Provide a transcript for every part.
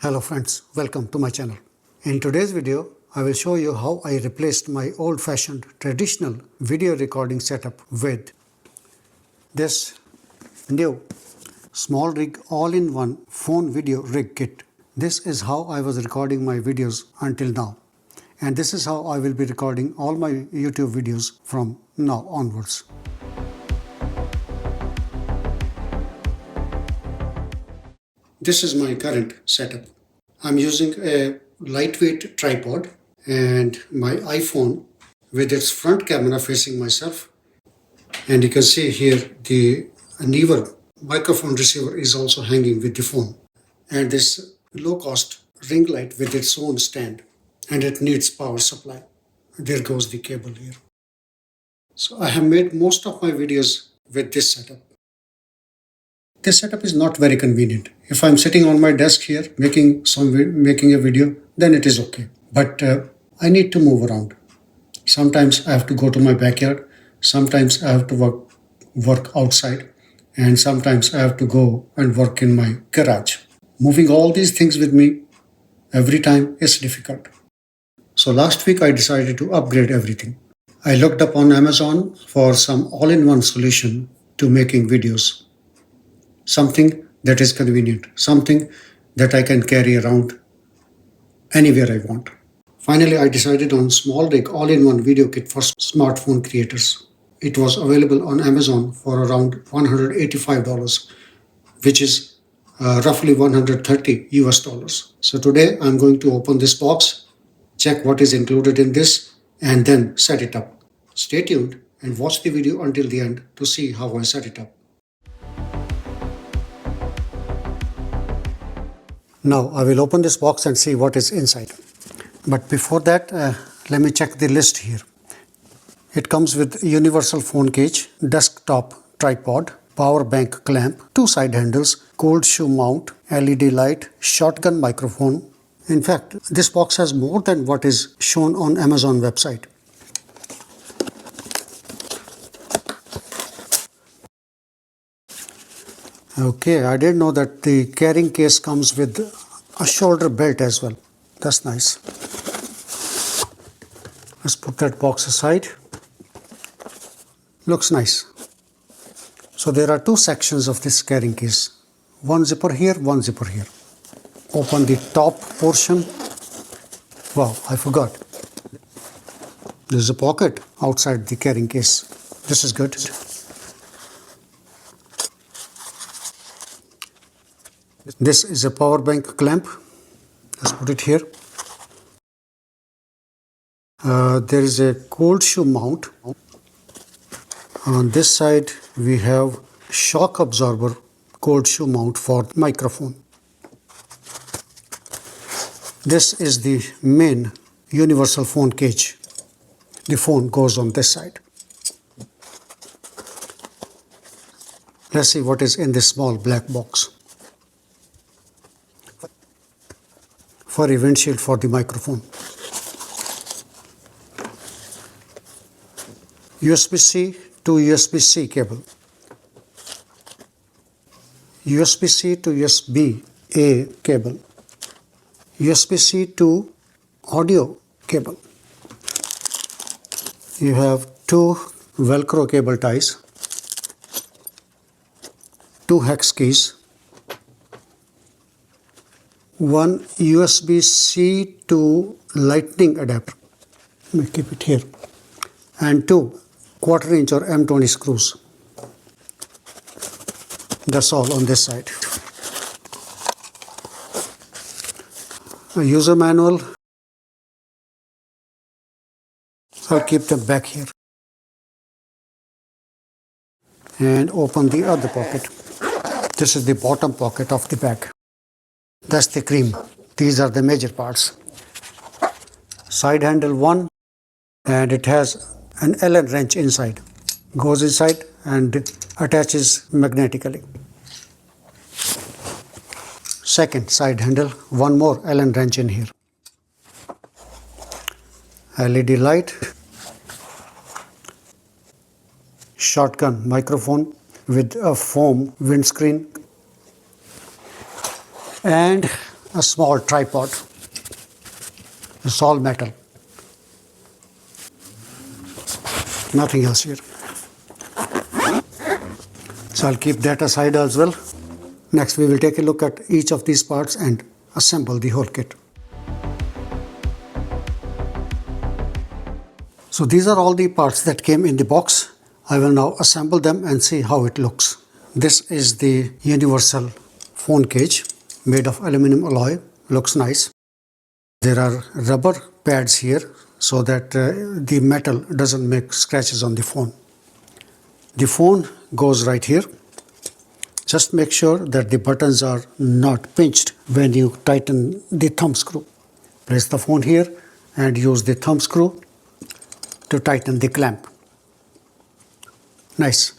Hello friends, welcome to my channel. In today's video, I will show you how I replaced my old-fashioned traditional video recording setup with this new SmallRig all-in-one phone video rig kit. This is how I was recording my videos until now. And this is how I will be recording all my YouTube videos from now onwards. This is my current setup. I'm using a lightweight tripod and my iPhone with its front camera facing myself. And you can see here the Neewer microphone receiver is also hanging with the phone. And this low-cost ring light with its own stand. And it needs power supply. There goes the cable here. So I have made most of my videos with this setup. This setup is not very convenient. If I'm sitting on my desk here making a video, then it is okay. But I need to move around. Sometimes I have to go to my backyard. Sometimes I have to work outside. And sometimes I have to go and work in my garage. Moving all these things with me every time is difficult. So last week I decided to upgrade everything. I looked up on Amazon for some all-in-one solution to making videos. Something that is convenient, something that I can carry around anywhere I want. Finally, I decided on SmallRig all-in-one video kit for smartphone creators. It was available on Amazon for around $185, which is roughly 130 US dollars. So today I'm going to open this box, check what is included in this, and then set it up. Stay tuned and watch the video until the end to see how I set it up. Now I will open this box and see what is inside. But before that, let me check the list here. It comes with universal phone case, desktop tripod, power bank clamp, 2 side handles, cold shoe mount, LED light, shotgun microphone. In fact, this box has more than what is shown on Amazon website. Okay, I didn't know that the carrying case comes with a shoulder belt as well. That's nice. Let's put that box aside. Looks nice. So there are 2 sections of this carrying case. One zipper here, one zipper here. Open the top portion. Wow, I forgot. There's a pocket outside the carrying case. This is good. This is a power bank clamp. Let's put it here. There is a cold shoe mount. On this side we have shock absorber cold shoe mount for microphone. This is the main universal phone cage. The phone goes on this side. Let's see what is in this small black box. For a windshield for the microphone. USB-C to USB-C cable. USB-C to USB-A cable. USB-C to audio cable. You have 2 Velcro cable ties, 2 hex keys, 1 USB-C to lightning adapter. Let me keep it here. And 2 1/4" or M20 screws. That's all on this side. A user manual. I'll keep them back here. And open the other pocket. This is the bottom pocket of the bag. That's the cream. These are the major parts. Side handle 1, and it has an Allen wrench inside. Goes inside and attaches magnetically. Second side handle, 1 more Allen wrench in here. LED light. Shotgun microphone with a foam windscreen. And a small tripod. It's all metal. Nothing else here. So I'll keep that aside as well. Next, we will take a look at each of these parts and assemble the whole kit. So these are all the parts that came in the box. I will now assemble them and see how it looks. This is the universal phone cage made of aluminum alloy. Looks nice. There are rubber pads here so that the metal doesn't make scratches on the phone. The phone goes right here. Just make sure that the buttons are not pinched when you tighten the thumb screw. Place the phone here and use the thumb screw to tighten the clamp. Nice.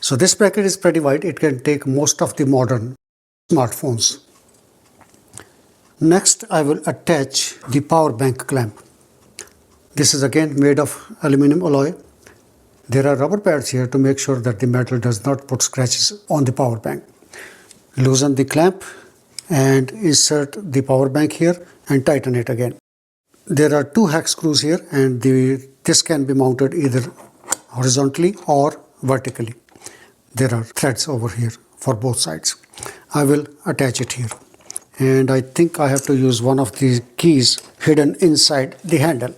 So this bracket is pretty wide. It can take most of the modern smartphones. Next, I will attach the power bank clamp. This is again made of aluminum alloy. There are rubber pads here to make sure that the metal does not put scratches on the power bank. Loosen the clamp and insert the power bank here and tighten it again. There are 2 hex screws here and this can be mounted either horizontally or vertically. There are threads over here for both sides. I will attach it here. And I think I have to use one of the keys hidden inside the handle.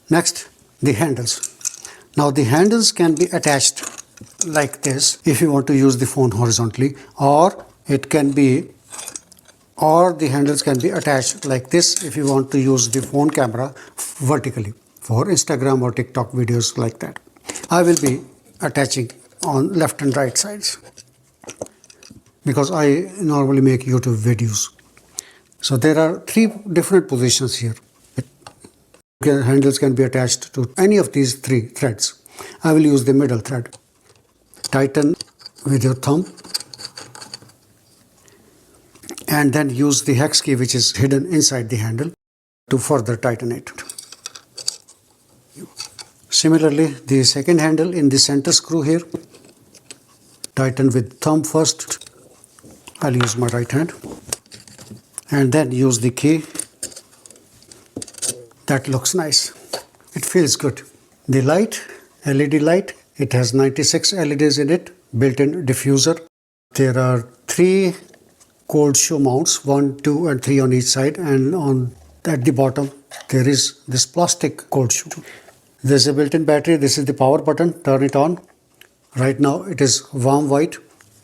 Next, the handles. Now the handles can be attached like this if you want to use the phone horizontally, or the handles can be attached like this if you want to use the phone camera vertically for Instagram or TikTok videos like that. I will be attaching on left and right sides because I normally make YouTube videos. So there are 3 different positions here. Handles can be attached to any of these 3 threads. I will use the middle thread. Tighten with your thumb and then use the hex key which is hidden inside the handle to further tighten it. Similarly, the second handle in the center screw here, tighten with thumb first. I'll use my right hand and then use the key. That looks nice. It feels good. The light, LED light, it has 96 LEDs in it, built-in diffuser. There are 3 cold shoe mounts, 1, 2 and 3 on each side, and at the bottom there is this plastic cold shoe. There's a built-in battery. This is the power button. Turn it on. Right now it is warm white,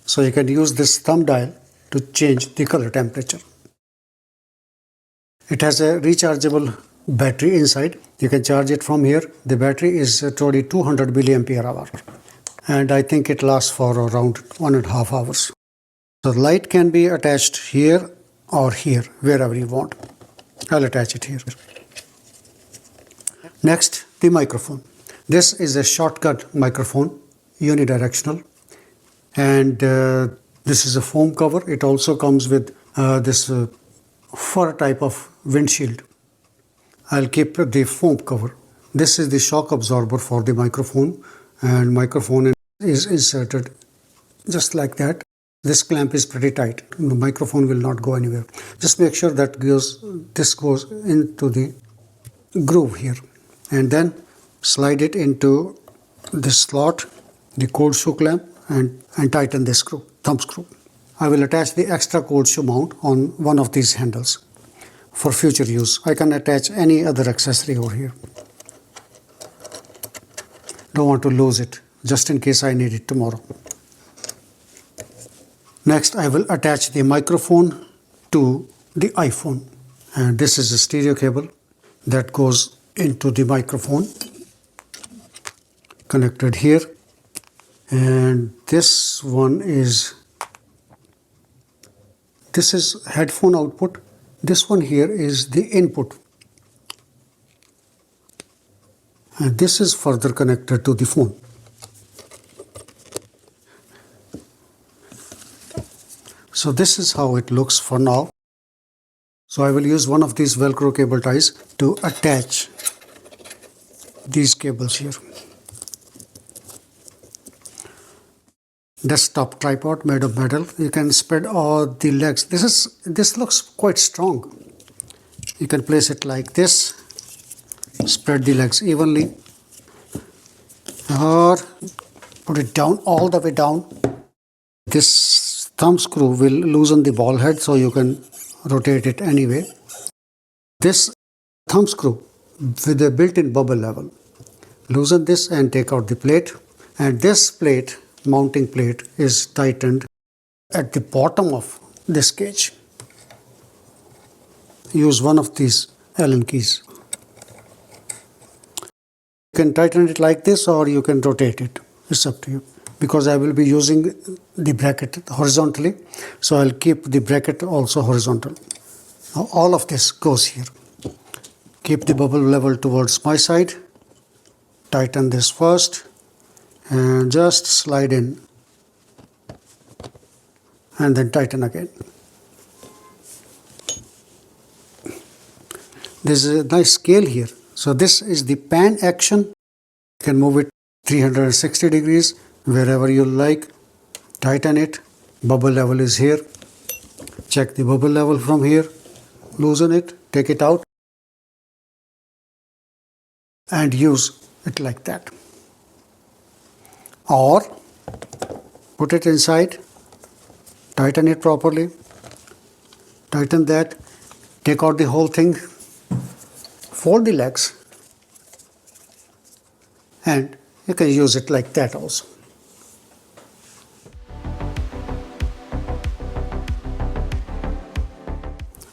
so you can use this thumb dial to change the color temperature. It has a rechargeable battery inside. You can charge it from here. The battery is totally 200 milliampere hour and I think it lasts for around 1.5 hours. So the light can be attached here or here, wherever you want. I'll attach it here. Next, the microphone. This is a shortcut microphone, unidirectional, and this is a foam cover. It also comes with this fur type of windshield. I'll keep the foam cover. This is the shock absorber for the microphone, and microphone is inserted just like that. This clamp is pretty tight. The microphone will not go anywhere. Just make sure that this goes into the groove here, and then slide it into this slot, the cold shoe clamp, and tighten this screw, thumb screw. I will attach the extra cold shoe mount on one of these handles for future use. I can attach any other accessory over here. Don't want to lose it, just in case I need it tomorrow. Next, I will attach the microphone to the iPhone. And this is a stereo cable that goes into the microphone, connected here. And this is headphone output. This one here is the input. And this is further connected to the phone. So this is how it looks for now. So I will use one of these Velcro cable ties to attach these cables here. desktop tripod made of metal. You can spread all the legs. This looks quite strong. You can place it like this, spread the legs evenly, or put it down, all the way down. This thumb screw will loosen the ball head, so you can rotate it anyway. This thumb screw with a built-in bubble level. Loosen this and take out the plate. And this plate, mounting plate, is tightened at the bottom of this cage. Use one of these Allen keys. You can tighten it like this or you can rotate it. It's up to you. Because I will be using the bracket horizontally, so I'll keep the bracket also horizontal. Now all of this goes here. Keep the bubble level towards my side. Tighten this first and just slide in and then tighten again. There's a nice scale here. So this is the pan action. You can move it 360 degrees wherever you like. Tighten it. Bubble level is here. Check the bubble level from here. Loosen it. Take it out. And use it like that. Or put it inside. Tighten it properly. Tighten that. Take out the whole thing. Fold the legs. And you can use it like that also.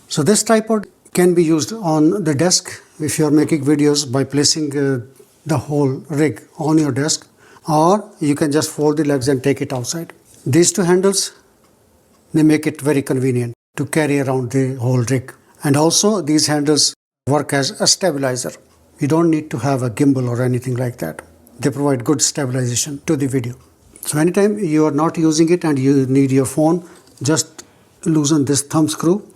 So this tripod can be used on the desk if you are making videos by placing the whole rig on your desk, or you can just fold the legs and take it outside. These two handles, they make it very convenient to carry around the whole rig. And also these handles work as a stabilizer. You don't need to have a gimbal or anything like that. They provide good stabilization to the video. So anytime you are not using it and you need your phone, just loosen this thumb screw,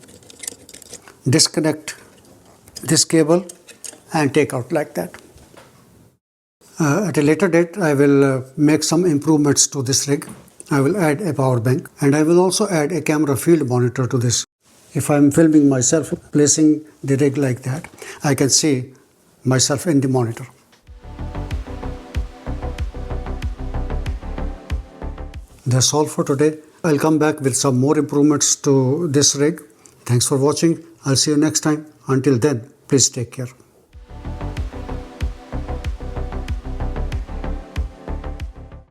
disconnect this cable and take out like that. At a later date, I will make some improvements to this rig. I will add a power bank and I will also add a camera field monitor to this. If I am filming myself placing the rig like that, I can see myself in the monitor. That's all for today. I'll come back with some more improvements to this rig. Thanks for watching. I'll see you next time. Until then, please take care.